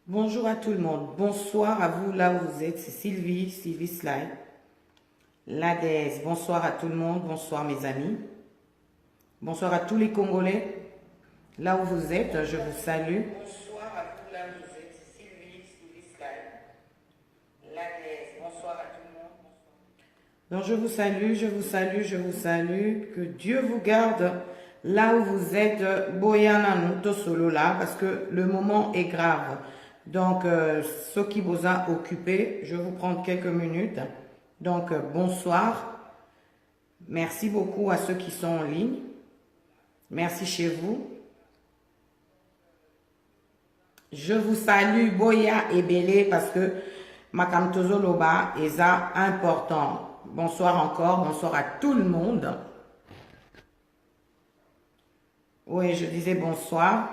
Bonjour à tout le monde. Bonsoir à vous là où vous êtes. C'est Sylvie Sly, la déesse. Bonsoir à tout le monde. Bonsoir mes amis. Bonsoir à tous les Congolais. Là où vous êtes, je vous salue. Bonsoir à vous là où vous êtes. C'est Sylvie Sly, la déesse. Bonsoir à tout le monde. Donc je vous salue, je vous salue, je vous salue. Que Dieu vous garde là où vous êtes. Boyana Nuto Solo là parce que le moment est grave. Donc, ce qui vous a occupé, je vais vous prendre quelques minutes. Donc, bonsoir. Merci beaucoup à ceux qui sont en ligne. Merci chez vous. Je vous salue, Boya et Bélé, parce que Makamtozo Loba est important. Bonsoir encore, bonsoir à tout le monde. Oui, je disais bonsoir.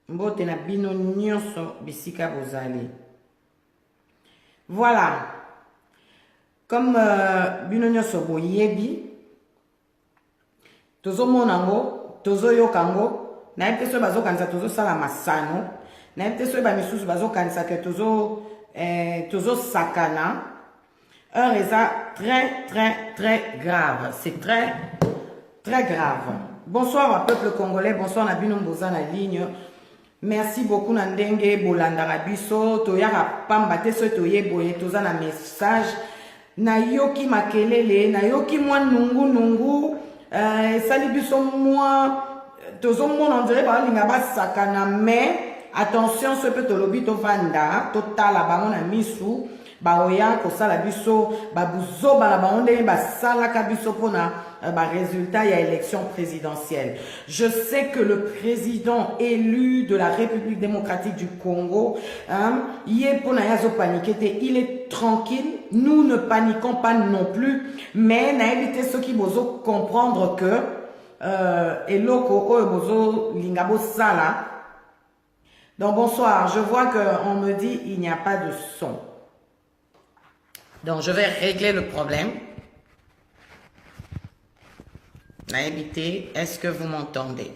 Mbote na bino nyonso bisika bozali. Voilà. Comme bino nyonso boyebi, tozo monango, tozo yokango, na yebite so bazo kanisa tozo sala masano, na yebite so ba misusu bazo kanisa ke tozo sakana. Un résa très grave. C'est très grave. Bonsoir au peuple congolais, bonsoir na bino mboza na ligne. Merci beaucoup Nandenge Bolandara biso toyaka pamba te so toyeboye toza na message na yoki makelele na yoki mwa nungu sali biso mwa tozo mona on dirait ba linga ba sakana mais attention ce peut tolobi to vanda totala bango na misu ba oya ko sala biso ba buzo ba la baonde ba sala ka biso pona résultat, il y a élection présidentielle. Je sais que le président élu de la République démocratique du Congo, il est tranquille. Nous ne paniquons pas non plus, mais n'a évité ceux qui vont comprendre que donc bonsoir, je vois qu'on me dit il n'y a pas de son. Donc je vais régler le problème. Naïbité, est-ce que vous m'entendez?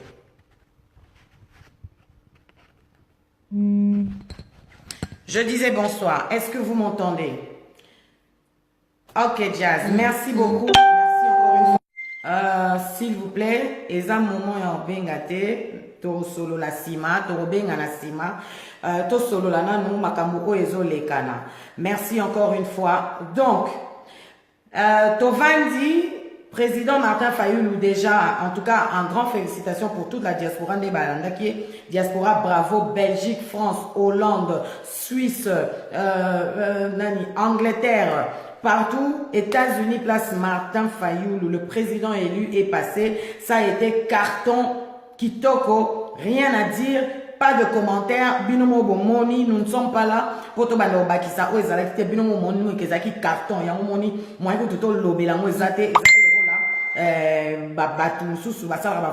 Je disais bonsoir, est-ce que vous m'entendez? Ok, Jazz, merci beaucoup. Merci encore une fois. S'il vous plaît, eza moment ya bengate, to solo la sima, to benga na sima, to solo la nanu makambo ezo lekana. Merci encore une fois. Donc, to vandi. Président Martin Fayoulou, déjà, en tout cas, en grande félicitation pour toute la diaspora de Balanda, qui est diaspora bravo, Belgique, France, Hollande, Suisse, Angleterre, partout, États-Unis, place Martin Fayoulou, le président élu est passé. Ça a été carton, kitoko, rien à dire. Pas de commentaires, binomo bomoni, nous ne sommes pas là pour te balayer au bakisa, ou ezalaki binomo moni, nous ezaki carton, yango moni, moi écoute tout lobé la moi ezate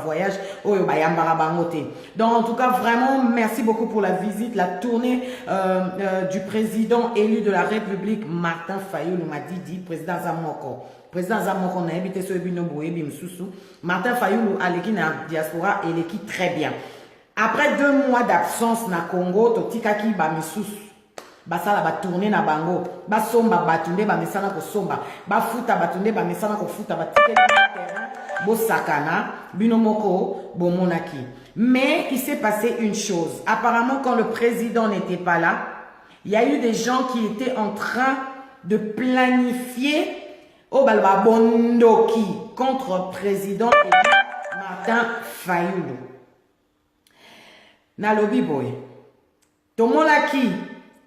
voyage donc en tout cas vraiment merci beaucoup pour la visite, la tournée du président élu de la République Martin Fayoulou m'a dit président Zamoko on a invité ce Martin Fayoulou à l'équipe diaspora et l'équipe très bien. Après 2 mois d'absence na Congo totikaki ba misusu basala ba tourner na bango ba somba batunde ba mesana ko somba ba futa batunde ba mesana ko futa ba tikeli terrain bo sakana binomoko bo monaki. Mais il s'est passé une chose. Apparemment quand le président n'était pas là, il y a eu des gens qui étaient en train de planifier au balba bondoki contre président Martin Fayoulou. Nalobi boy. Tomolaki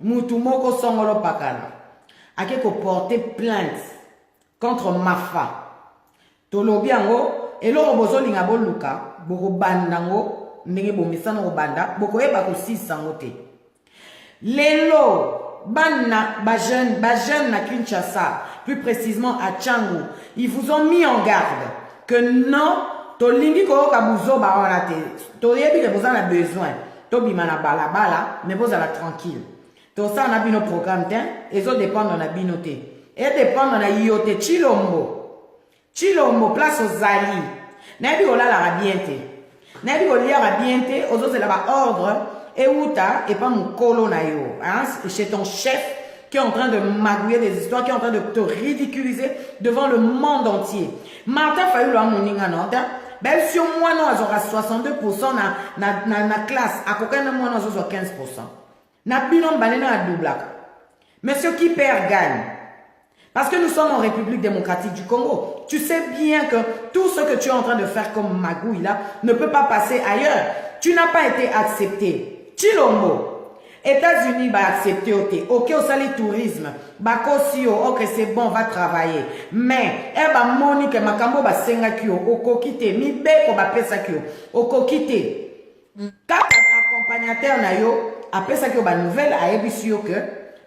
mutumoko songolo pakala. Ake ko porter plainte contre Mafa. Tolobi ango eloko bozo linga boluka boko bandango ndenge bomisana ko banda boko yeba ko sisango te. Lelo banna ba jeune na Kinshasa, plus précisément à Tchangu, ils vous ont mis en garde que non tolingi ko kabuzo ba wana te. Toyebi que vous en avez besoin. Tobima na bala mais vous allez tranquille. To ça na bino programme ten, ezo dépendre na bino te. Et dépendre na yote Chilombo. Chilombo place aux Ali. Na bi olala bien te. N'a dit que à bien te, aux autres là-bas ordre, et outa, et pas mon colo na yo. Hein? Chez ton chef qui est en train de magouiller des histoires, qui est en train de te ridiculiser devant le monde entier. Martin Fayulu a mon ingénieur. Ben, si moi, non, aura 62% na classe, à aucun moment, nous avons 15%. Na binom banena à double. Monsieur qui perd gagne. Parce que nous sommes en République démocratique du Congo. Tu sais bien que tout ce que tu es en train de faire comme magouille là ne peut pas passer ailleurs. Tu n'as pas été accepté. Chilombo. États-Unis va accepter ok au sali tourisme bako si ok c'est bon va travailler mais elle va monique makambo ba senga kio oko kite mi be ko ba pesa kio oko kite kaka accompagnateur na yo a pesa kio ba nouvelle a ebisi yo que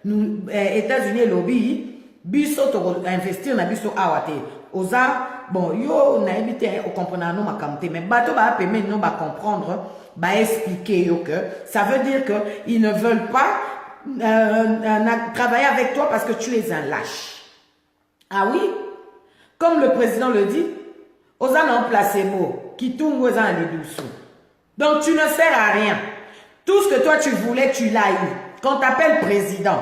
nous États-Unis lobby biso to investir na biso awate oza bon yo na ebité o comprendre no makamte mais bato ba permettre no ba comprendre bah expliquer que ça veut dire que ils ne veulent pas travailler avec toi parce que tu es un lâche. Ah oui, comme le président le dit, aux en placebo, qui tourne aux en douce. Donc tu ne sers à rien. Tout ce que toi tu voulais, tu l'as eu. Quand tu t'appelles président,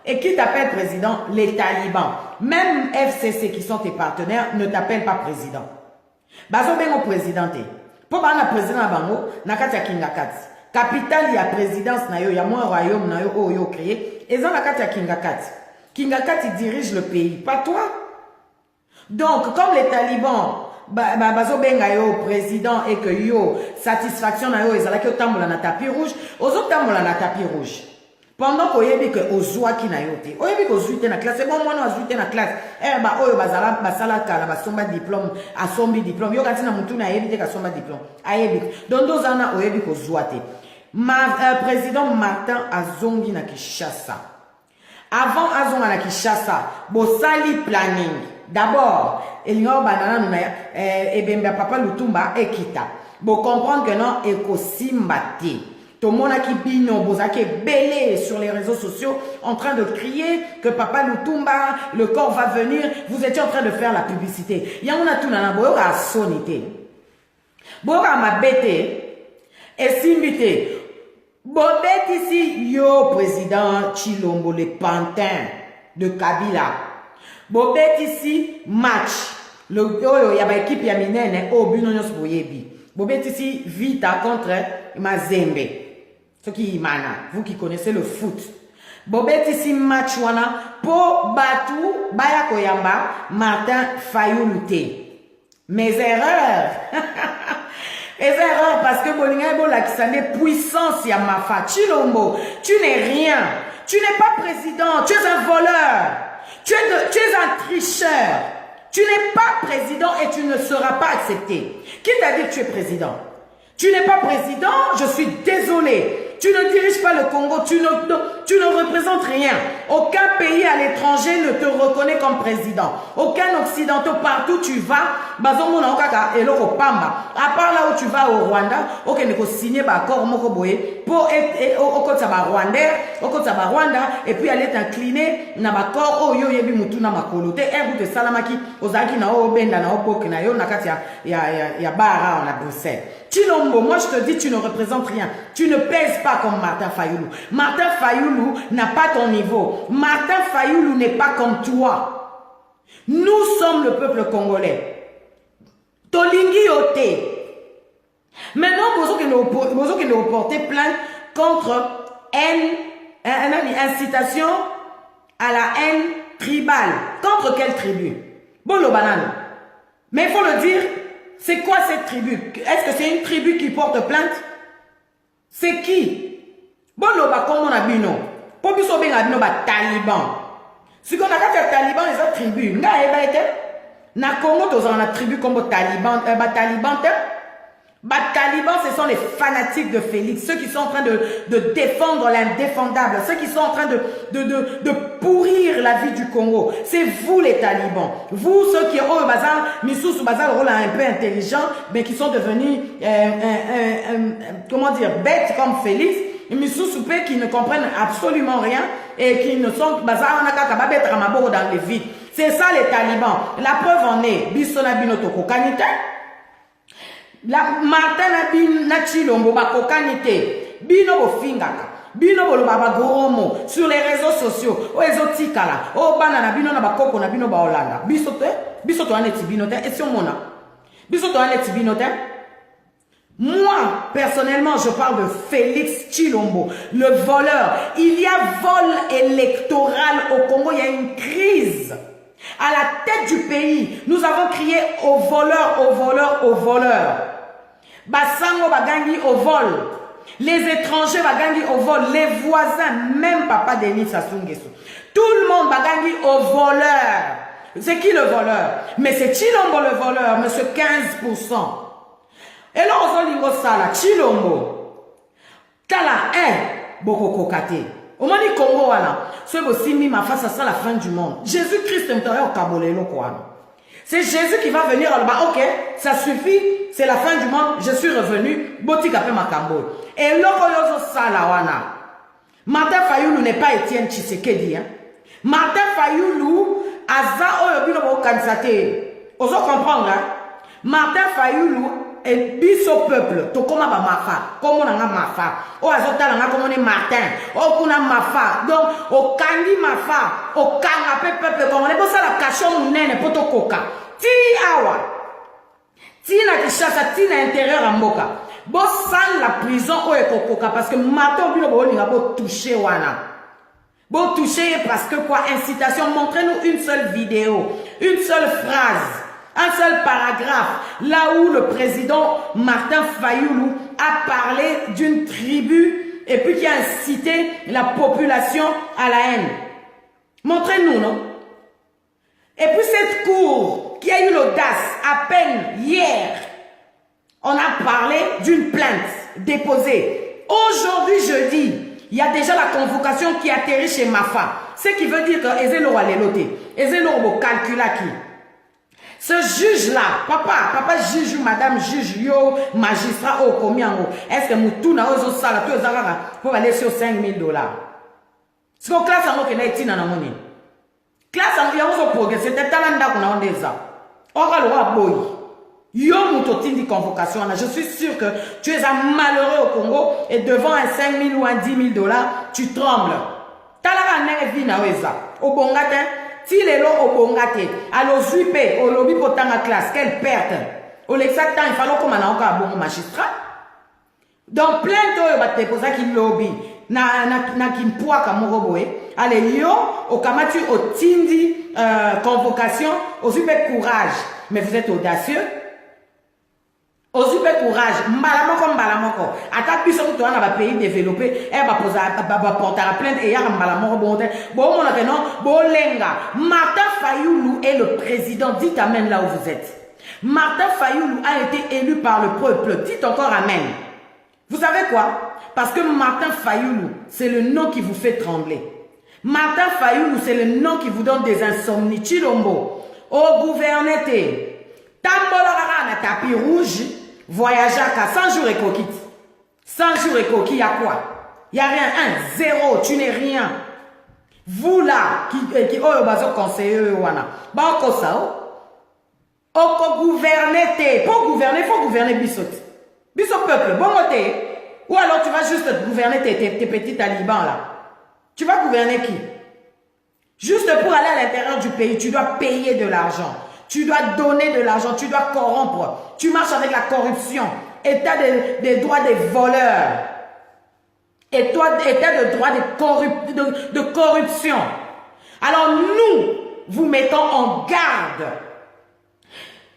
et qui t'appelle président? Les talibans. Même FCC qui sont tes partenaires ne t'appellent pas président. Bazo bengo présidenté. Pour la président Bango, nakati ya Kingakati. Capitale ya présidence na yo, ya moins royaume na yo, oh yo créé. Et ça nakati ya Kingakati. Kingakati dirige le pays, pas toi. Donc, comme les talibans, bazo benga yo président et que yo, satisfaction na yo, ezala ki otambola na tapis rouge, ozo tambola na tapis rouge. Pendant qu'on y que ozwa ki na yote, oyebi ko zuite na classe, c'est bon moi no azuite na classe. Eh ba oyo bazala basala kala basomba diplôme, asombi diplôme. Yo katina mutu na yebi te ka somba diplôme. Ayebi. Donc dozana oyebi ko zuate. Président Martin Azongi na Kinshasa. Avant Azonga na Kinshasa, bosali planning. D'abord, elingo banana nuna ebemba papa Lutumba ekita. Bo comprendre que non ekosimbate. Tout le monde qui bino, bozake belé sur les réseaux sociaux en train de crier que Papa Lutumba, le corps va venir. Vous étiez en train de faire la publicité. Il y a un tout nana boyo a sonité. Boyo ma bête et simbité. Bobet ici yo président Chilombo le pantin de Kabila. Bobet ici match. Le yo y a ba équipe ya minene au bunonyos boyebi. Bobet ici Vita contre Mazembe. Ce qui mana, vous qui connaissez le foot. Bobet ici match wana po batu baya koyamba Martin Fayulu te. Mes erreurs. Les erreurs parce que bolinga bo la kisane puissance ya mafa Chilombo. Tu n'es rien. Tu n'es pas président, tu es un voleur. Tu es un tricheur. Tu n'es pas président et tu ne seras pas accepté. Qui t'a dit que tu es président? Tu n'es pas président, je suis désolé. Tu ne diriges pas le Congo, tu ne représentes rien. Aucun pays à l'étranger ne te reconnaît comme président. Aucun occidentaux, partout tu vas, bazomona okaka eloko pamba. À part là où tu vas au Rwanda, ok, neko signer ba accord moko boye pour être okota ba Rwandais, okota ba Rwanda et puis aller t'incliner na ba corps oh yo yebi mutu na makolo te erbu te salamaki ozaki na o benda na opoke na yo na kati ya bara na Bruxelles. Chilombo, moi je te dis, tu ne représentes rien. Tu ne pèses pas comme Martin Fayulu. Martin Fayulu n'a pas ton niveau. Martin Fayulu n'est pas comme toi. Nous sommes le peuple congolais. Tolingi Ote. Maintenant, vous qui nous portez plainte contre incitation à la haine tribale. Contre quelle tribu? Bon, le banane. Mais il faut le dire. C'est quoi cette tribu? Est-ce que c'est une tribu qui porte plainte? C'est qui? Bon, comme on a vu, non. Pour nous, on a vu taliban. Si on a dit taliban, les autres tribus, na Congo, on a une tribu comme taliban. Talibans, ce sont les fanatiques de Félix, ceux qui sont en train de défendre l'indéfendable, ceux qui sont en train de pourrir la vie du Congo. C'est vous les talibans. Vous, ceux qui ont Missous Bazar, le rôle un peu intelligent, mais qui sont devenus, comment dire, bêtes comme Félix, Missous Soupé qui ne comprennent absolument rien et qui ne sont Bazar, dans les vides. C'est ça les talibans. La preuve en est, Bissona Binotoko Kanita. La Martin na Chilombo ba kokani te. Bino bo fingaka. Bino bo baba gromo sur les réseaux sociaux. O ezotikala. O banana bino na bakoko na bino ba Olanda. Biso to aneti bino te. Et si on mona. Biso to aneti bino te. Moi, personnellement, je parle de Félix Tshilombo, le voleur. Il y a vol électoral au Congo, il y a une crise. À la tête du pays, nous avons crié aux voleurs, aux voleurs, aux voleurs. Basango bagangi au vol. Les étrangers bagangi au vol. Les voisins, même Papa Denis Sassou Nguesso. Tout le monde bagangi au voleur. C'est qui le voleur? Mais c'est Tshilombo le voleur, monsieur 15%. Et là, on lingo sala, Tshilombo. Tala, boko kokate. Au moment du Congo, c'est aussi mis ma face à ça la fin du monde. Jésus-Christ est au Kabolelo, quoi. C'est Jésus qui va venir, alors, ok, ça suffit, c'est la fin du monde, je suis revenu, boti kapé ma kambo. Et l'okoyozo sala wana. Martin Fayoulou n'est pas Étienne Tshisekedi, hein. Martin Fayoulou, aza oyobino bo kansate. Oso comprendre, hein. Martin Fayoulou, et biso peuple, to koma ba mafa, komo na nga mafa, o azota na nga komo ne Martin, o kuna mafa, donc o kangi mafa, o kanga pe peuple komo ne bosa la kachon munene poto koka, ti awa, ti na kishasa, ti na intérieur à mboka, bosa la prison o ekokoka, parce que Martin bilo bo linga bo toucher wana, bo toucher parce que quoi, incitation, montrez-nous une seule vidéo, une seule phrase. Un seul paragraphe, là où le président Martin Fayoulou a parlé d'une tribu et puis qui a incité la population à la haine. Montrez-nous, non? Et puis cette cour qui a eu l'audace, à peine hier, on a parlé d'une plainte déposée. Aujourd'hui, jeudi, il y a déjà la convocation qui atterrit chez Mafa. Ce qui veut dire que Ezelo Walelote, Ezelo Calculaki. Ce juge-là, papa juge ou madame juge, yo, magistrat, oh, combien, est-ce que Moutouna, ozo sala, tout ça, pour aller sur $5,000. C'est qu'on classe en qui n'a été dans la monnaie. Classe en qui a ozo progrès, c'était talanda qu'on a en des ans. On va le voir, boy. Yo, moutotine de convocation, je suis sûr que tu es un malheureux au Congo et devant un 5,000 ou un $10,000, tu trembles. Talaka n'est vina weza. Au bongatin. Si les lots au bongate, alors zuipe, au lobby pour ta classe, quelle perte. Au l'exact temps, il fallait qu'on a encore un bon magistrat. Donc, plein de choses, pour ça qu'il lobby, na kimpoua kamoroboe, allez, yo, au kamatu, au tindi, convocation, au zuipe courage. Mais vous êtes audacieux. Au zuipe courage, mbalamoko. Attaque plus sur toi dans le pays développé, elle va poser, va porter la plainte et il y a un mbalamoko bon, bon, on a non, bon, lenga. Martin Fayoulou est le président, dites amen là où vous êtes. Martin Fayoulou a été élu par le peuple, dites encore amen. Vous savez quoi? Parce que Martin Fayoulou, c'est le nom qui vous fait trembler. Martin Fayoulou, c'est le nom qui vous donne des insomnies. Tshilombo, au gouvernement, Tambola na tapis rouge. Voyager à 100 jours et coquille. 100 jours et coquille, il y a quoi? Il n'y a rien. 0, tu n'es rien. Vous là, qui oh, bazo conseiller, wana. Bah, on ça, oh, gouverner, pour gouverner, il faut gouverner bisot. Bisot peuple, bon, ou alors tu vas juste gouverner tes petits talibans là. Tu vas gouverner qui? Juste pour aller à l'intérieur du pays, tu dois payer de l'argent. Tu dois donner de l'argent, tu dois corrompre. Tu marches avec la corruption. État des droits des voleurs. État de droit de corruption. Alors nous, vous mettons en garde.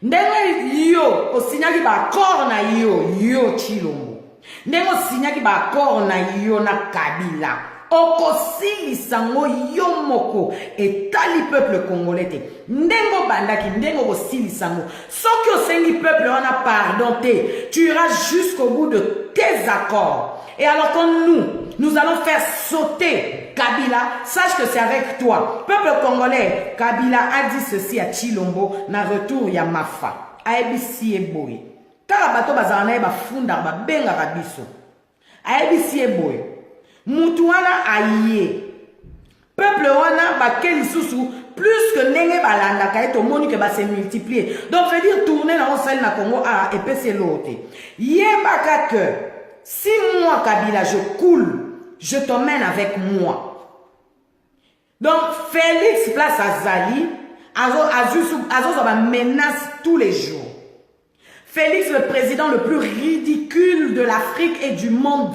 Ndenge yo, au signaki ba accord na yo Tshilombo. Ndenge au signaki ba accord na yo na Kabila. Okosili sango yomoko et tali peuple congolais te ndengo bandaki ndengo kosili sango soki osengi peuple on a pardon te tu iras jusqu'au bout de tes accords et alors que nous allons faire sauter Kabila, sache que c'est avec toi peuple congolais. Kabila a dit ceci à Tshilombo na retour ya Mafa aebisi eboye kaka bato bazana e bafunda ba benga biso aebisi eboye Mutuana aïe. Peuple wana bakel susu plus que Nenge Balanda, Kaeto Monique va se multiplier. Donc, je veux dire, tourner dans le sel na Congo, ah, et puis c'est l'autre. Yébaka que, si moi, Kabila, je coule, je t'emmène avec moi. Donc, Félix place à Zali, Azo va menace tous les jours. Félix, le président le plus ridicule de l'Afrique et du monde.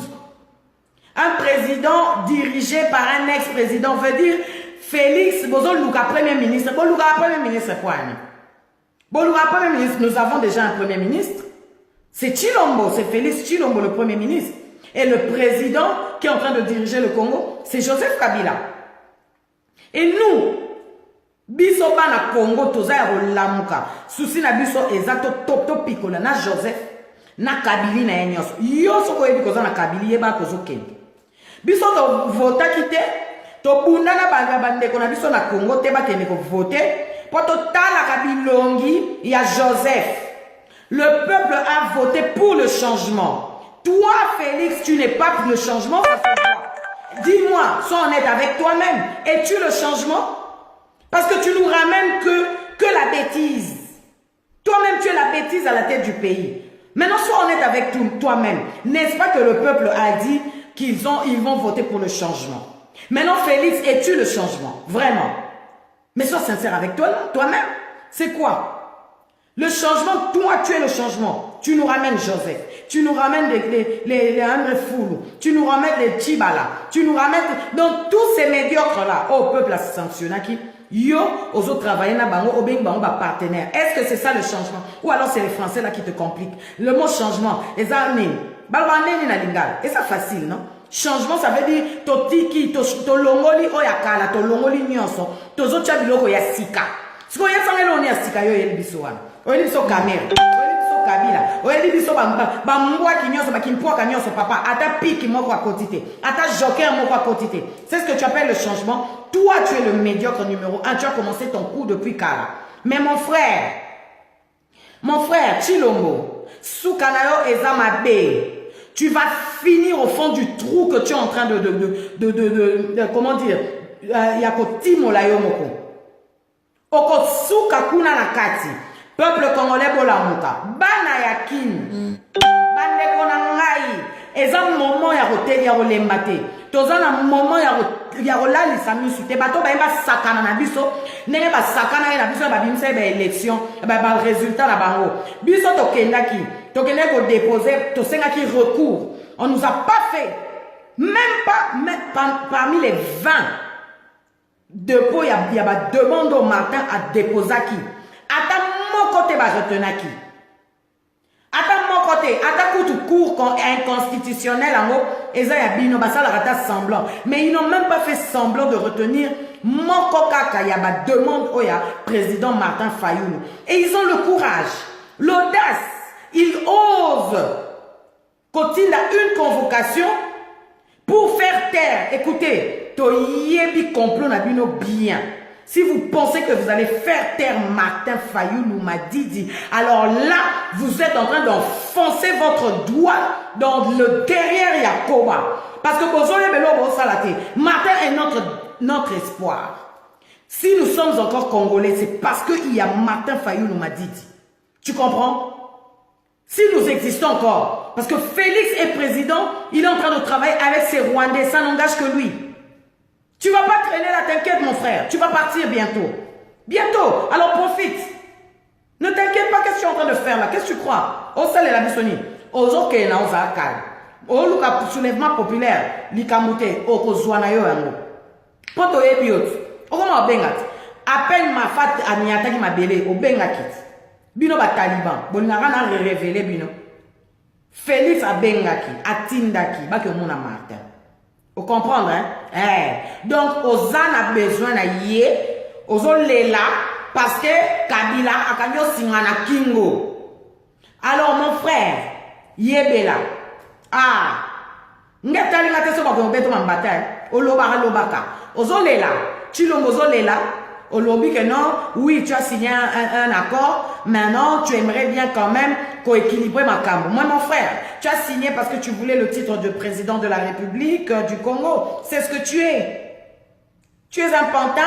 Un président dirigé par un ex-président veut dire Félix, Bozo Luka, premier ministre. Bon, Luka, premier ministre, quoi? Bon, Luka, premier ministre, nous avons déjà un premier ministre. C'est Chilombo, c'est Félix Chilombo, le premier ministre. Et le président qui est en train de diriger le Congo, c'est Joseph Kabila. Et nous, biso bana Congo, toza ya olamuka. Souci na biso exacto top pikola na Joseph, na Kabili na enyos. Yo soko yebi koza na Kabili yeba kozo kende. Biso to vota kite, to bunda na banga bandeko na biso na Congo te ba kende ko vote, po to tala Kabilongi ya Joseph. Le peuple a voté pour le changement. Toi, Félix, tu n'es pas pour le changement, ça se voit. Dis-moi, sois honnête avec toi-même. Es-tu le changement? Parce que tu nous ramènes que la bêtise. Toi-même, tu es la bêtise à la tête du pays. Maintenant, sois honnête avec toi-même. N'est-ce pas que le peuple a dit qu'ils vont voter pour le changement? Maintenant, Félix, es-tu le changement? Vraiment. Mais sois sincère avec toi-même. C'est quoi? Le changement, toi, tu es le changement. Tu nous ramènes Joseph. Tu nous ramènes les André Foulou. Tu nous ramènes les Tchibala. Tu nous ramènes... Donc, tous ces médiocres-là, au peuple a sanctionné qui... Yo, aux autres travailleurs, na bango, obeng bango, ba partenaire. Est-ce que c'est ça le changement? Ou alors c'est les Français là qui te compliquent? Le mot changement, les années, balbandeni na lingal. Et ça facile, non? Changement, ça veut dire, to tiki, to longoli oyakala, to longoli nyonso, to zocha biloko ya sika. Si vous avez un ya sika yo yeli biso wana. Oyeli biso kamera. Oyeli biso kabila. Oyeli biso ba mbwa kinyoso, ba kimpwa kanyoso papa. Ata piki moko à quotité. Ata joker moko à quotité. C'est ce que tu appelles le changement. Toi, tu es le médiocre numéro 1. Tu as commencé ton coup depuis Kala. Mais mon frère, Chilombo, Soukanayo Ezamabe, tu vas finir au fond du trou que tu es en train comment dire, Yako Timo Layomoko. Oko Soukakuna Nakati, peuple congolais Bolamuka, Bana Yakin, Bande Konangai, Ezam moment ya rolembate. Tozana moment ya rolali samisu te bato ba yeba sakana na biso nenge ba sakana na biso ba bimisa ba élection ba résultat na bango biso tokendaki ko déposer to senga ki recours. On nous a pas fait même parmi les 20 dépôts ya ba demande au Martin à déposer qui ata mon côté ba retenaki. Ata mon côté, ata koutou cours inconstitutionnel en haut, eza ya bino basala rata semblant. Mais ils n'ont même pas fait semblant de retenir mon kokaka ya ba demande oya président Martin Fayoulou. Et ils ont le courage, l'audace, ils osent continuer une convocation pour faire taire. Écoutez, to yebi complot na bino bien. Si vous pensez que vous allez faire taire Martin Fayoulou Madidi, alors là, vous êtes en train d'enfoncer votre doigt dans le derrière Yakoba. Parce que Martin est notre espoir. Si nous sommes encore Congolais, c'est parce qu'il y a Martin Fayoulou Madidi. Tu comprends? Si nous existons encore, parce que Félix est président, il est en train de travailler avec ses Rwandais, ça n'engage que lui. Tu ne vas pas traîner là, t'inquiète mon frère. Tu vas partir bientôt. Bientôt. Alors profite. Ne t'inquiète pas, qu'est-ce que tu es en train de faire là? Qu'est-ce que tu crois? Au sel et la bisoni. Aux autres, na ozakal. Au luka soulèvement populaire. Likamute. Au kozwana yo yango. Poto ebiot. Au comment bengat? À peine ma fat amiata qui m'a belé. Au bengakit. Bino ba taliban. Bonara na révélé bino. Félix a bengaki. A tindaki. Ba que mon a Martin. Vous comprenez, hein? Donc, Ozan a besoin de yé, Ozo lela, parce que Kabila a kamyo singana kingo. Alors, mon frère, yébela. Ah, n'getali la teso ba beto mambata, olobaka. Ozo lela, Chilombo ozo lela, olobi que non, oui, tu as signé un accord, maintenant, tu aimerais bien quand même coéquilibrer ma cambo. Moi, mon frère, tu as signé parce que tu voulais le titre de président de la République du Congo. C'est ce que tu es. Tu es un pantin.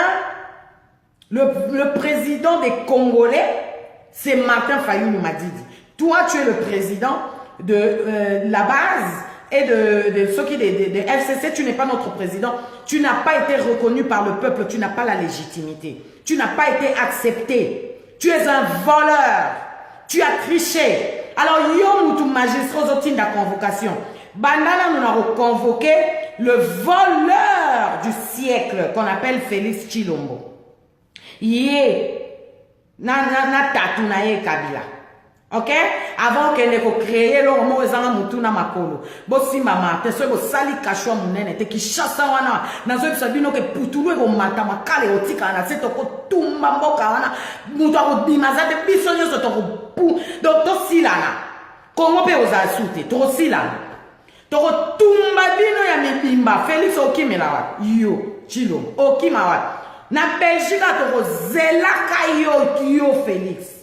Le président des Congolais, c'est Martin Fayulu Madidi. Toi, tu es le président de la base et de ceux qui de FCC, tu n'es pas notre président. Tu n'as pas été reconnu par le peuple, tu n'as pas la légitimité. Tu n'as pas été accepté. Tu es un voleur. Tu as triché. Alors, yo moutou magistrat de la convocation. Bandana nous avons convoqué le voleur du siècle qu'on appelle Félix Tshilombo. Yé, na tatu na ye Kabila. Ok? Avant qu'elle ait créé le mot ezanga mutu na makolo. Bosi mama, te so bo sali kashwa munene te ki chassa wana. Na zo bisabino ke putulu e bo mata makale otika na seto ko tumba mboka wana. Mutu ako bimaza te biso nyoso to ko pu. Donc to silana. Kongo pe oza sute, to silana. To ko tumba bino ya mibimba. Félix okimela wa. Yo, Tshilombo okima wa. Na Belgique to ko zelaka yo Félix.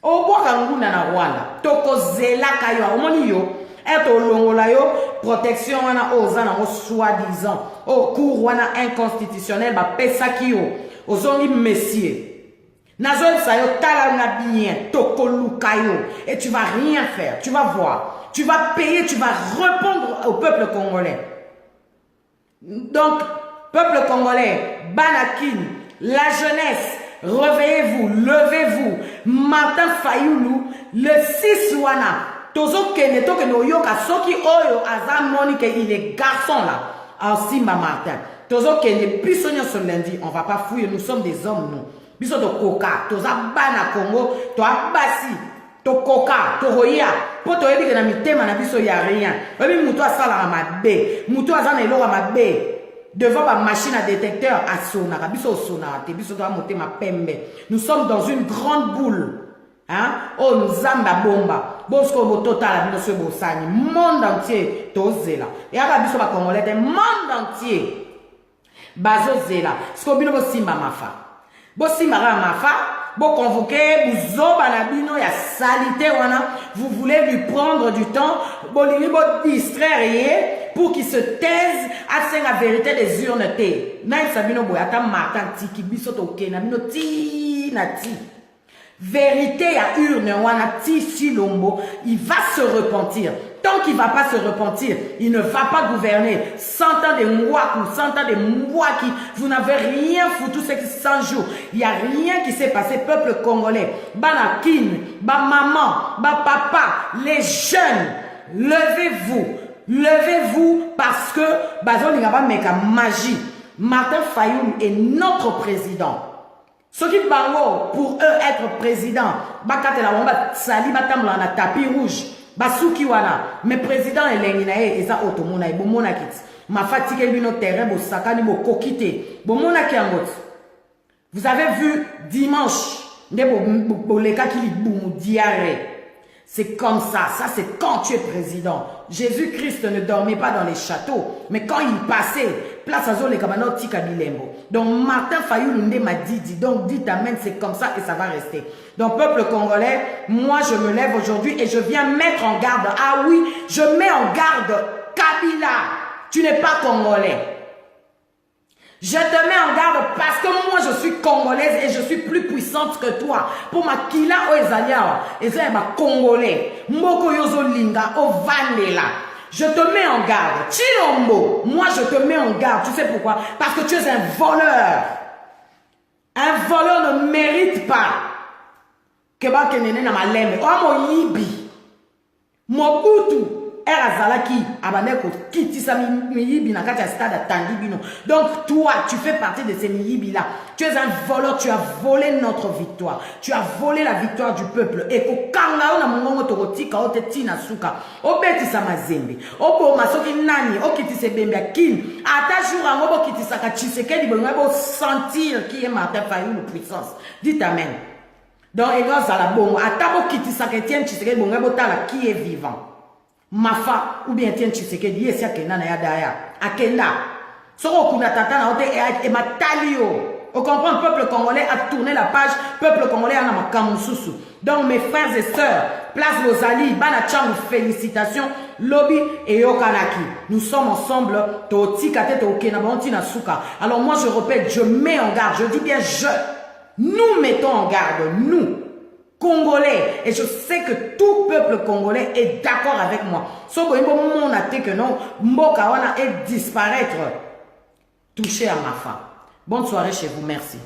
Oboka nguna na Rwanda toko zelaka yo omoni yo eto longola yo protection wana ozana mo soi-disant au cours wana inconstitutionnel ba pesaki yo ozongi messieurs nazo sa yo tala na bien toko luka yo et tu vas rien faire, tu vas voir, tu vas payer, tu vas répondre au peuple congolais. Donc peuple congolais, Banakin, la jeunesse, réveillez-vous, levez-vous. Martin Fayulu, le 6 wana. Tozo kene to kene oyoka soki oyo azamoni ke il est garçon là. En Simba Martin. Tozo kene bisonyo ce lundi, on va pas fouiller, nous sommes des hommes nous. Biso to koka, toza bana Congo, to abasi, to koka, to roya. Po to yebi ke na mitema na biso ya rien. Obi muto asala mabe, muto azana eloko mabe. Devant ma machine à détecteur à sonara, biso sonara, te biso doit monter ma pembe. Nous sommes dans une grande boule. Hein? Oh, nous amba bomba. Bosko bo total, biso bo sani. Monde entier, tozela. Et aba biso ba congolais, monde entier. Bazo zela. Sko bino bo simba mafa. Bo simba mafa. Bo convoquer, vous obanabino ya salité wana. Vous voulez lui prendre du temps. Bo li bo distraire pour qu'il se taise à la vérité des urnes. Naïf Sabino Boyata Martin Tiki Bisoto Kena Mino Ti Nati. Vérité à urne wana ti Tshilombo, il va se repentir. Tant qu'il ne va pas se repentir, il ne va pas gouverner. 100 ans de Mouakou, 100 ans de Mouaki, vous n'avez rien foutu ces 100 jours. Il n'y a rien qui s'est passé, peuple congolais. Banakin, ba maman, ba papa, les jeunes, levez-vous. Levez-vous parce que Bazon Nigaba Meka magie. Martin Fayulu est notre président. Ceux qui bango pour eux être président, bakate la wamba sali batamla na tapis rouge, basuki wana, mais président elenginae eza otomona bomona kit. Ma fatigue bino terrain bo sakani bo kokite. Bomona ki angot. Vous avez vu dimanche ndebo boleka ki li boum diarrhée. C'est comme ça, c'est quand tu es président. Jésus-Christ ne dormait pas dans les châteaux, mais quand il passait, place à zone Kabano Tika Bilembo. Donc Martin Fayulu m'a dit, donc dites amen, c'est comme ça et ça va rester. Donc peuple congolais, moi je me lève aujourd'hui et je viens mettre en garde. Ah oui, je mets en garde Kabila, tu n'es pas congolais. Je te mets en garde parce que moi je suis congolaise et je suis plus puissante que toi. Pour ma kila o ezalia, ezali ma congolais. Moko yozo linga o vandela. Je te mets en garde. Tshilombo, moi je te mets en garde. Tu sais pourquoi? Parce que tu es un voleur. Un voleur ne mérite pas que ba kenene na maleme. O mo yibi. Mobutu. Erazalaki abaneko kitisa miyibi na kati ya stade atandi bino. Donc toi tu fais partie de ces miyibi là. Tu es un voleur, tu as volé notre victoire. Tu as volé la victoire du peuple. Et ko kanga na mongongo tokotika o te tina suka. O betisa mazembe. O bo masoki nani o kitise bembe akini. Ata jour ango bo kitisa ka Tshisekedi bo ngabo sentir qui est Martin Fayulu puissance. Dites amen. Donc égaz à la bombe. Ata bo kitisa ka Etienne Tshisekedi bo ngabo tala qui est vivant. Mafa ou bien tiens Tshisekedi yesi akenda na ya daya akenda soko kuna tata na ote e matalio Vous comprenez, le peuple congolais a tourné la page, le peuple congolais a ma kamususu. Donc mes frères et sœurs, place Lozali, Banacham, félicitations, Lobby et Yokanaki. Nous sommes ensemble, alors moi je répète, je mets en garde, je dis bien nous mettons en garde, nous, Congolais, et je sais que tout peuple congolais est d'accord avec moi. Sauf on a dit que non, Mboka wana est disparaître, touché à ma femme. Bonne soirée chez vous, merci.